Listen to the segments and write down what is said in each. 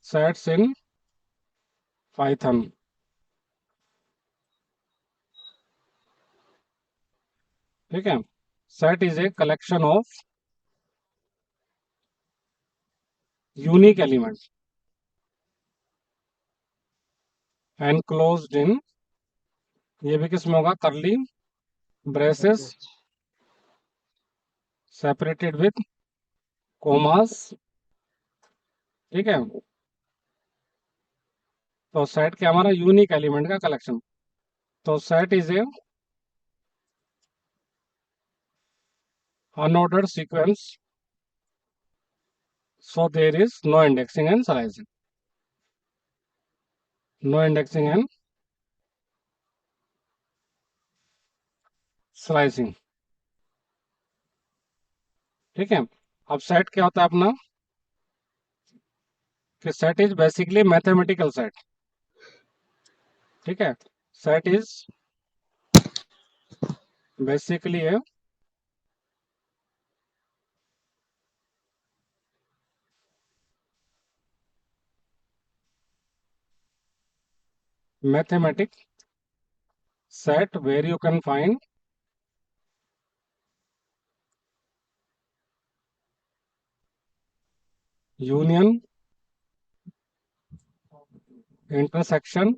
Sets in Python. ठीक है, set is a collection of unique element enclosed इन, ये भी किसमें होगा, करली braces brackets. Separated with commas. ठीक है, तो सेट क्या, हमारा यूनिक एलिमेंट का कलेक्शन। तो set is a unordered sequence, so there is no indexing and slicing. No indexing and slicing. ठीक है, अब सेट क्या होता है अपना, कि set is basically mathematical set. ठीक है, सेट इज बेसिकली है mathematic set where you can find union, intersection,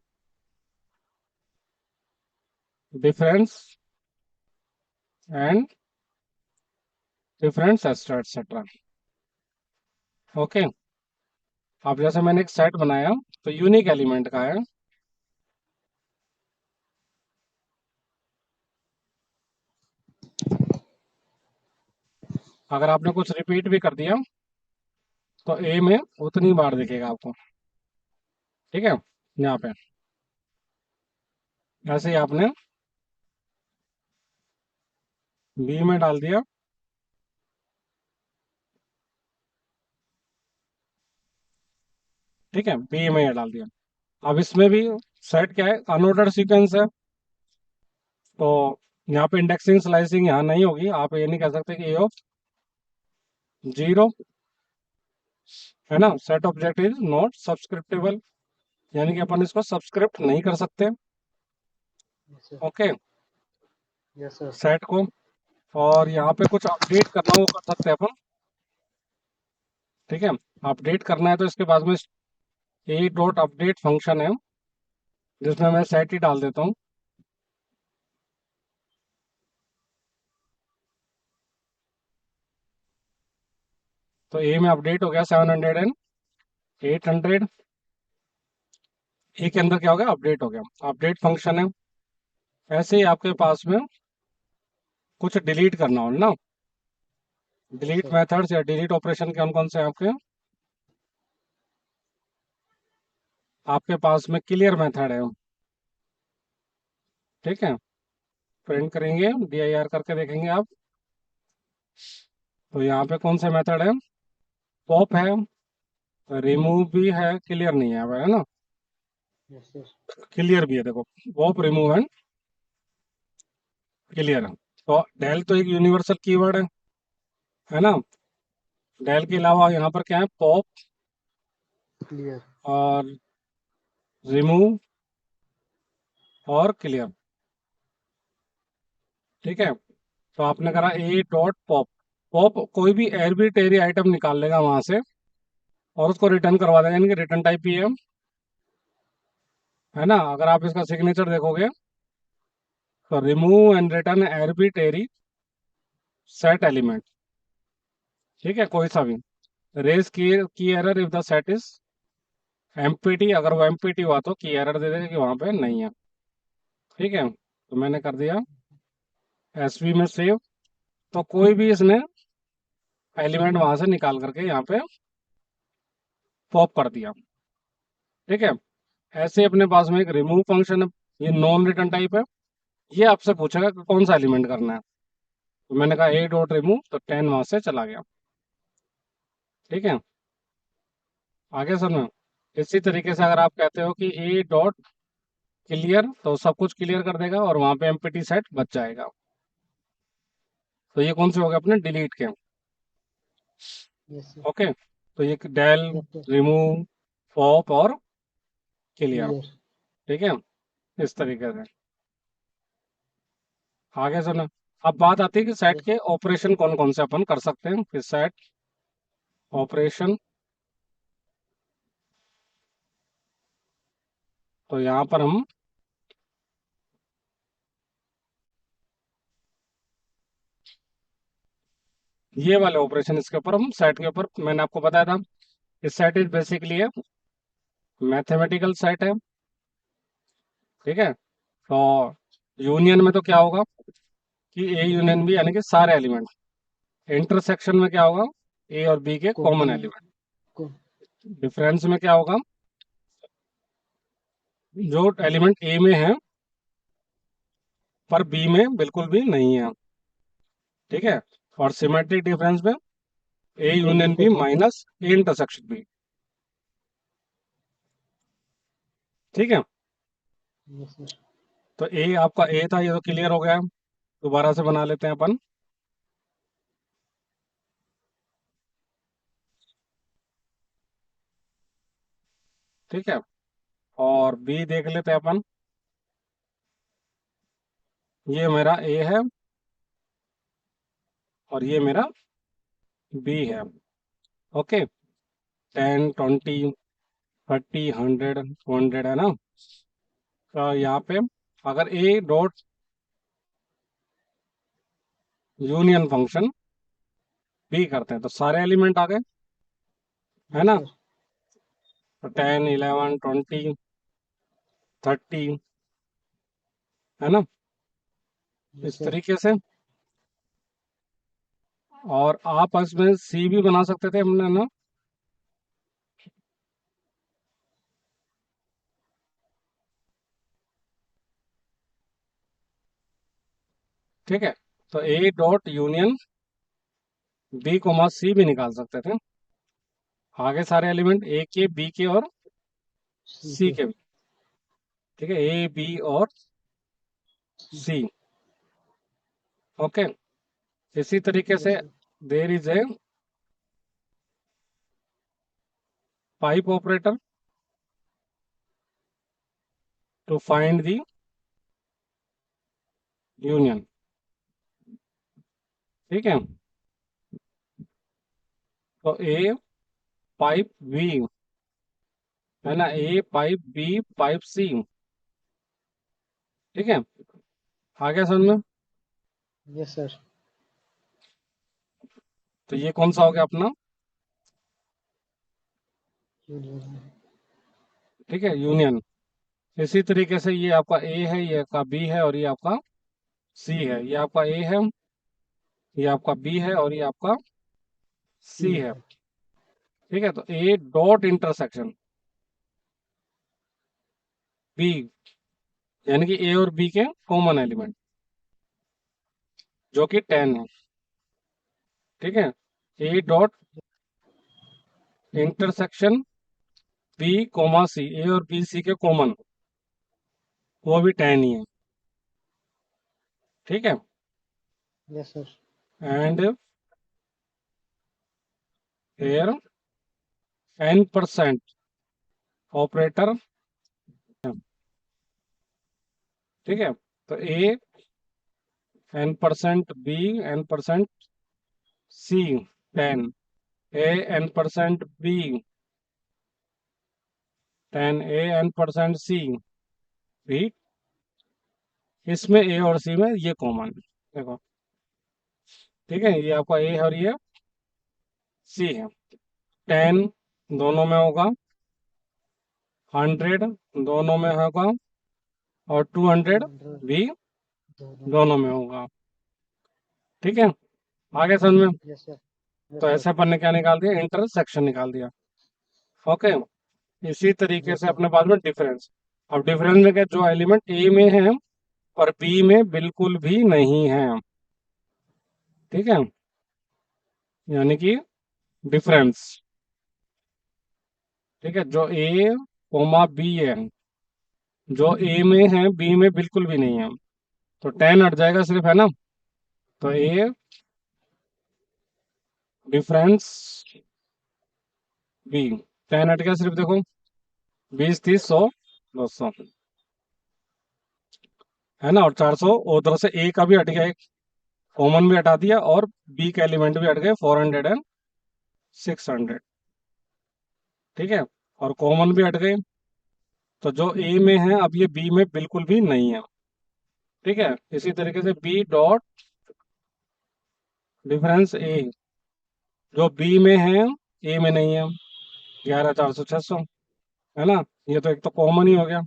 difference and difference etc. Okay, अब जैसे मैंने एक सेट बनाया तो यूनिक एलिमेंट का है, अगर आपने कुछ रिपीट भी कर दिया तो ए में उतनी बार दिखेगा आपको। ठीक है, यहाँ पे ऐसे ही आपने बी में डाल दिया। ठीक है, बी में ये डाल दिया। अब इसमें भी सेट क्या है, अनऑर्डर्ड सीक्वेंस है, तो यहाँ पे इंडेक्सिंग स्लाइसिंग यहाँ नहीं होगी। आप ये नहीं कह सकते कि ए ऑफ जीरो, है ना, सेट ऑब्जेक्ट इज नॉट सब्सक्रिप्टेबल, यानी कि अपन इसको सब्सक्रिप्ट नहीं कर सकते। Yes sir. Okay, yes sir. Set को, और यहाँ पे कुछ अपडेट करना वो कर सकते हैं अपन। ठीक है, अपडेट करना है तो इसके बाद में ए डॉट अपडेट फंक्शन है, जिसमें मैं सेट ही डाल देता हूँ। तो ए में अपडेट हो गया 700 एंड 800, ए के अंदर क्या हो गया, अपडेट हो गया, अपडेट फंक्शन है। ऐसे ही आपके पास में कुछ डिलीट करना हो ना, यस डिलीट सर। मेथड्स या डिलीट ऑपरेशन कौन कौन से हैं आपके, आपके पास में क्लियर मेथड है। ठीक है, प्रिंट करेंगे dir करके देखेंगे आप, तो यहाँ पे कौन से मेथड है, पॉप है, रिमूव भी है, क्लियर नहीं है अब, है ना, यस सर। क्लियर भी है, देखो पॉप रिमूव एंड क्लियर है। तो डेल तो एक यूनिवर्सल कीवर्ड है ना, डेल के अलावा यहाँ पर क्या है, पॉप क्लियर। और रिमूव और क्लियर। ठीक है, तो आपने करा ए डॉट पॉप, पॉप कोई भी एरबिटरी आइटम निकाल लेगा वहां से और उसको रिटर्न करवा देगा, यानी कि रिटर्न टाइप ही है ना। अगर आप इसका सिग्नेचर देखोगे तो remove and return arbitrary set element. ठीक है, कोई सा भी raise key error if the set is empty, अगर वो एम्प्टी हुआ तो की एरर दे देगा कि वहां पे नहीं है। ठीक है, तो मैंने कर दिया एसवी में सेव, तो कोई भी इसने एलिमेंट वहां से निकाल करके यहाँ पे पॉप कर दिया। ठीक है, ऐसे अपने पास में एक रिमूव फंक्शन है, ये नॉन रिटर्न टाइप है, ये आपसे पूछेगा कि कौन सा एलिमेंट करना है, तो मैंने कहा ए डॉट रिमूव, तो 10 वहां से चला गया। ठीक है, आगे सुनो, इसी तरीके से अगर आप कहते हो कि ए डॉट क्लियर, तो सब कुछ क्लियर कर देगा और वहां पे एम्प्टी सेट बच जाएगा। तो ये कौन से हो गए अपने डिलीट के। Yes sir. ओके, तो ये del yes sir. Remove pop और क्लियर। क्लियर। ठीक है, इस तरीके से। आगे सुनो। अब बात आती है कि सेट यस। के ऑपरेशन कौन कौन से अपन कर सकते हैं। कि सेट ऑपरेशन, तो यहाँ पर हम ये वाले ऑपरेशन, इसके ऊपर हम सेट के ऊपर मैंने आपको बताया था। इस सेट इज बेसिकली है मैथमेटिकल सेट है। ठीक है, तो यूनियन में तो क्या होगा कि ए यूनियन बी, यानी कि सारे एलिमेंट। इंटरसेक्शन में क्या होगा, ए और बी के कॉमन कॉमन। एलिमेंट। डिफरेंस में क्या होगा, जो एलिमेंट ए में है पर बी में बिल्कुल भी नहीं है। ठीक है, और सिमेट्रिक डिफरेंस में A union B intersection. Minus A intersection B. ठीक है, यस सर। तो ए आपका ए था, ये तो क्लियर हो गया। दोबारा से बना लेते हैं अपन। ठीक है, और बी देख लेते हैं अपन। ये मेरा ए है और ये मेरा बी है। ओके, 10 20 30 100 200 है ना। तो यहाँ पे अगर A dot union function B करते हैं तो सारे एलिमेंट आ गए, है यस ना। सर। तो 10 11 20 30, है ना, यस इस सर। तरीके से। और आपस में सी भी बना सकते थे हमने ना। ठीक है, तो A dot union B comma C भी निकाल सकते थे। आगे सारे एलिमेंट ए के बी के और ठीक सी है। के भी। ठीक है, ए बी और सी। ओके, इसी तरीके यस से sir. There is a pipe operator to find the union. ठीक है, तो ए पाइप बी, है ना, A pipe B pipe C. ठीक है, आगे समझ में। Yes sir. तो ये कौन सा हो गया अपना, यूनियन। ठीक है, यूनियन। इसी तरीके से ये आपका ए है, ये आपका बी है और ये आपका सी है। ये आपका ए है, ये आपका बी है और ये आपका सी सी है। है। ठीक है, तो ए डॉट इंटरसेक्शन बी, यानी कि ए और बी के कॉमन एलिमेंट, जो कि 10 है। ठीक है, A dot intersection B comma C, A और बी सी के कॉमन, वो भी 10 ही है। ठीक है, yes sir. And here n% operator. ठीक है, तो A n% B n% C 10, A n% B 10, A n% C भी। इसमें ए और सी में ये कॉमन देखो। ठीक है, ये आपका ए है और ये सी है। 10 दोनों में होगा, 100 दोनों में होगा और 200 200 भी दोनों में। दोनों में होगा। ठीक है, आगे समझ में। Yes sir. तो यस सर। ऐसे अपन ने क्या निकाल दिया, इंटरसेक्शन निकाल दिया। ओके, इसी तरीके यस से सर। अपने पास में डिफरेंस। अब डिफरेंस में क्या, जो एलिमेंट ए में है और बी में बिल्कुल भी नहीं है। ठीक है, यानी कि डिफरेंस। ठीक है, जो ए कोमा बी है, जो ए में है बी में बिल्कुल भी नहीं है, तो 10 हट जाएगा सिर्फ, है ना। तो ए डिफरेंस बी, 10 हट गया सिर्फ, देखो। 20 30 100 200 है ना। और 400 उधर से ए का भी हट गया, एक कॉमन भी हटा दिया, और बी के एलिमेंट भी हट गए 400 एंड 600। ठीक है, और कॉमन भी हट गए। तो जो ए में है अब ये बी में बिल्कुल भी नहीं है। ठीक है, इसी तरीके से बी डॉट डिफरेंस ए, जो बी में है ए में नहीं है, 11 400 600, है ना। ये तो एक तो कॉमन ही हो गया।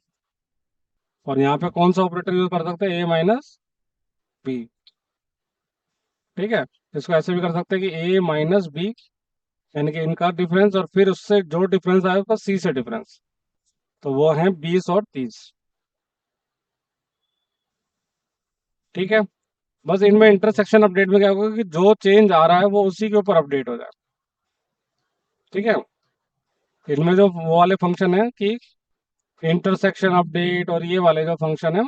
और यहाँ पे कौन सा ऑपरेटर यूज कर सकते हैं, ए माइनस बी। ठीक है, इसको ऐसे भी कर सकते हैं कि ए माइनस बी, यानी कि इनका डिफरेंस, और फिर उससे जो डिफरेंस आया उसका सी से डिफरेंस, तो वो है 20 और 30। ठीक है, बस इनमें इंटरसेक्शन अपडेट में क्या होगा कि जो चेंज आ रहा है वो उसी के ऊपर अपडेट हो जाए। ठीक है, इनमें जो वो वाले फंक्शन है कि इंटरसेक्शन अपडेट और ये वाले जो फंक्शन है,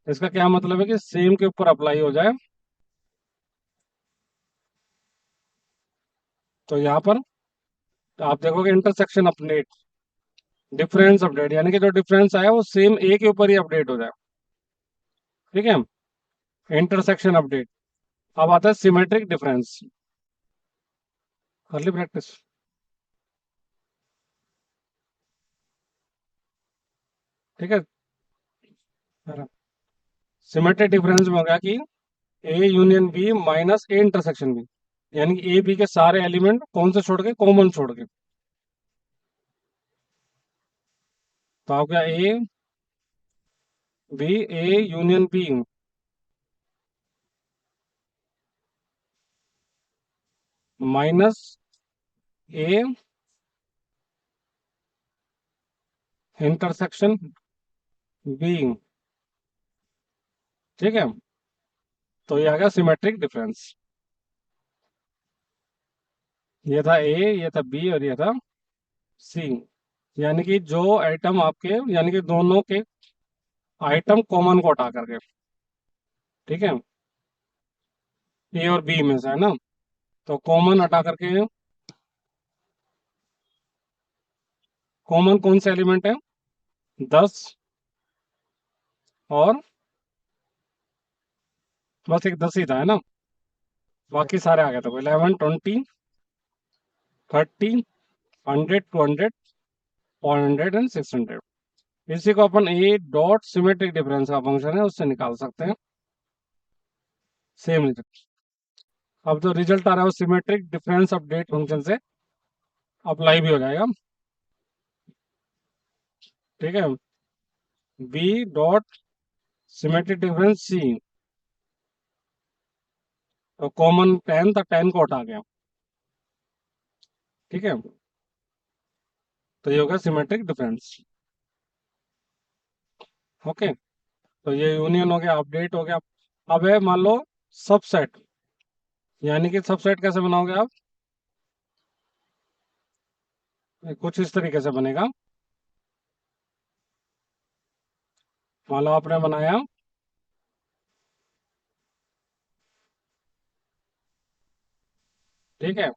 इसका क्या मतलब है कि सेम के ऊपर अप्लाई हो जाए। तो यहाँ पर आप देखोगे इंटरसेक्शन अपडेट, डिफरेंस अपडेट, यानी कि जो डिफरेंस आया वो सेम ए के ऊपर ही अपडेट हो जाए। ठीक है, इंटरसेक्शन अपडेट। अब आता है सिमेट्रिक डिफरेंस। कर ली प्रैक्टिस? ठीक है, सिमेट्रिक डिफरेंस में हो गया कि A union B minus A intersection B, यानी कि ए बी के सारे एलिमेंट कौन से छोड़ के, कॉमन छोड़ के। तो आप क्या, A B, A union B minus A intersection B. ठीक है, तो ये आ गया सिमेट्रिक डिफरेंस। ये था ए, ये था बी, और ये था सी। यानी कि जो आइटम आपके, यानी कि दोनों के आइटम कॉमन को हटा करके। ठीक है, ए और बी में से, है ना। तो कॉमन हटा करके, कॉमन कौन से एलिमेंट है, 10, और बस एक 10 ही था, है ना। बाकी सारे आ गए थे, 11 20 30 100 200 400 एंड 600। इसी को अपन ए डॉट सिमेट्रिक डिफरेंस का फंक्शन है उससे निकाल सकते हैं, सेम रिजल्ट। अब जो रिजल्ट आ रहा है वो सिमेट्रिक डिफरेंस अपडेट फंक्शन से अप्लाई भी हो जाएगा। ठीक है, बी डॉट सिमेट्रिक डिफरेंस सी, तो कॉमन 10 था, 10 को हटा गया। ठीक है, तो ये होगा सिमेट्रिक डिफरेंस। ओके, तो ये यूनियन हो गया, अपडेट हो गया। अब है मान लो सबसेट, यानी कि सबसेट कैसे बनाओगे आप, कुछ इस तरीके से बनेगा। मान लो आपने बनाया, ठीक है,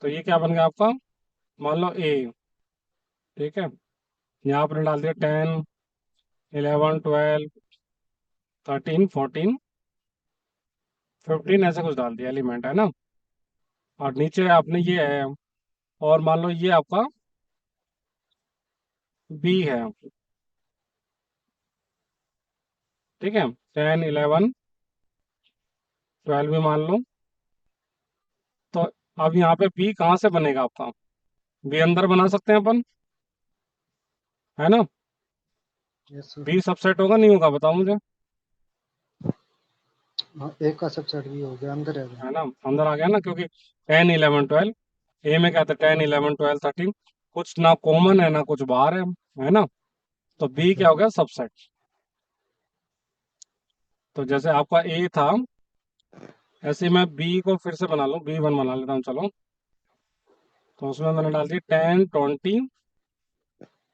तो ये क्या बन गया आपका, मान लो ए। ठीक है, यहाँ आपने डाल दिया 10 11 12 13 14 15, ऐसे कुछ डाल दिया एलिमेंट, है ना। और नीचे आपने ये है, और मान लो ये आपका बी है। ठीक है, 10 11 12 भी मान लो। तो अब यहाँ पे बी कहाँ से बनेगा आपका, बी अंदर बना सकते हैं अपन, है ना। Yes sir. बी सबसेट होगा नहीं होगा, बताओ मुझे। हाँ, एक का सबसेट भी हो गया, अंदर है वो। है ना, अंदर आ गया ना, क्योंकि 10 11 12, ए में क्या था, 10 11 12 13, कुछ ना कॉमन है ना कुछ बाहर है ना। तो बी क्या हो गया, सबसेट। तो जैसे आपका ए था, ऐसे ही मैं बी को फिर से बना लूँ, बी 1 बना लेता हूँ, चलो। तो उसमें मैंने डाल दी 10 20।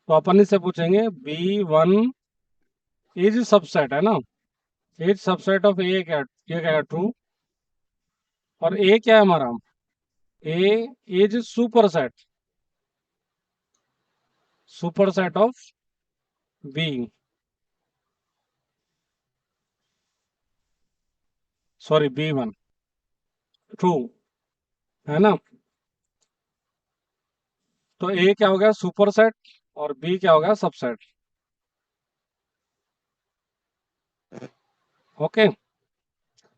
तो अपन इससे पूछेंगे बी 1 इज सबसेट, है ना, इज सबसेट ऑफ ए, क्या ये क्या, ट्रू। और ए क्या है हमारा, A is superset, superset of B, sorry B1, true है ना। तो A क्या हो गया, सुपरसेट, और B क्या हो गया, सबसेट। ओके,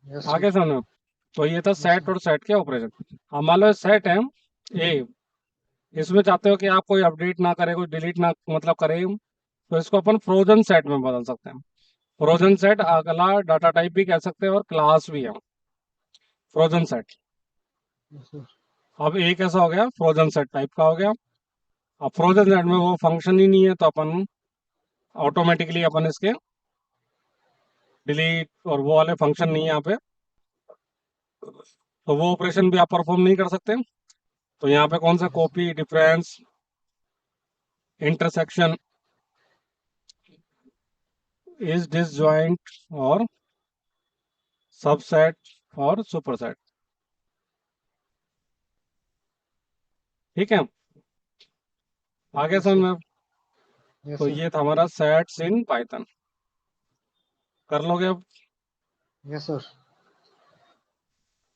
यस आगे सर। समझो। तो ये था यस सेट सर। और सेट के ऑपरेशन। अब मान लो सेट है ए, इसमें चाहते हो कि आप कोई अपडेट ना करे, कोई डिलीट ना मतलब करे, तो इसको अपन फ्रोजन सेट में बदल सकते हैं। फ्रोजन सेट अगला डाटा टाइप भी कह सकते हैं और क्लास भी है फ्रोजन सेट। Yes sir. अब एक ऐसा हो गया फ्रोजन सेट टाइप का हो गया। अब फ्रोजन सेट में वो फंक्शन ही नहीं है, तो अपन ऑटोमेटिकली अपन इसके डिलीट और वो वाले फंक्शन नहीं है यहाँ पे, तो वो ऑपरेशन भी आप परफॉर्म नहीं कर सकते। तो यहाँ पे कौन सा, copy, difference, intersection, is disjoint और सबसेट और सुपरसेट। ठीक है, आगे यस समझ सर। में। यस तो सर। ये था हमारा सेट्स इन पाइथन। कर लोगे अब। Yes sir.